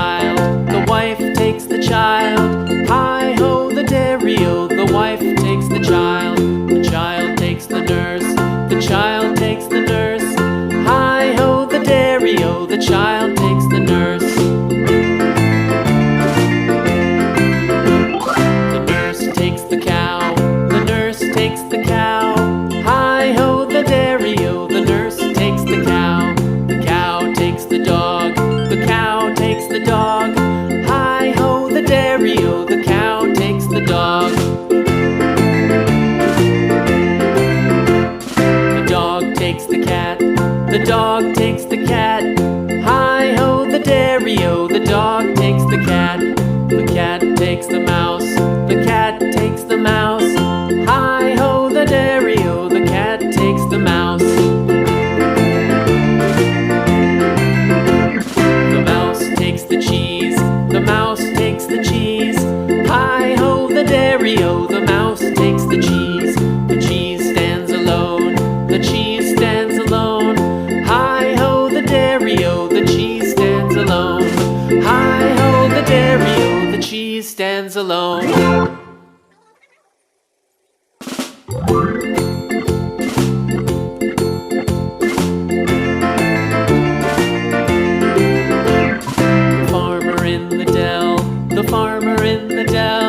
child, the wife takes the child. Hi-ho, the dairy-o, the wife takes the child takes the nurse, the child takes the nurse. Hi-ho, the dairy-o, the child takes the nurse. The nurse takes the cow, the nurse takes the cow. Hi-ho, the dairy-o, the nurse takes the cow. The cow takes the dog, the cow takes the dog. Hi-ho, the dairy-o, the cow takes the dog. The dog takes the cat, the dog takes the cat. Hi-ho, the dairy-o, the dog takes the cat. The cat takes the mouse, the cat takes the mouse. Hi-ho, the dairy-o, the cat takes the mouse. The mouse takes the cheese, the mouse takes the cheese. Hi-ho, the dairy-o, the mouse takes the cheese. The cheese stands alone, the cheese stands alone. Hi-ho, the dairy-o, the cheese stands alone. Hi-ho, the dairy-o, the cheese stands alone. The farmer in the dell, the farmer in the dell.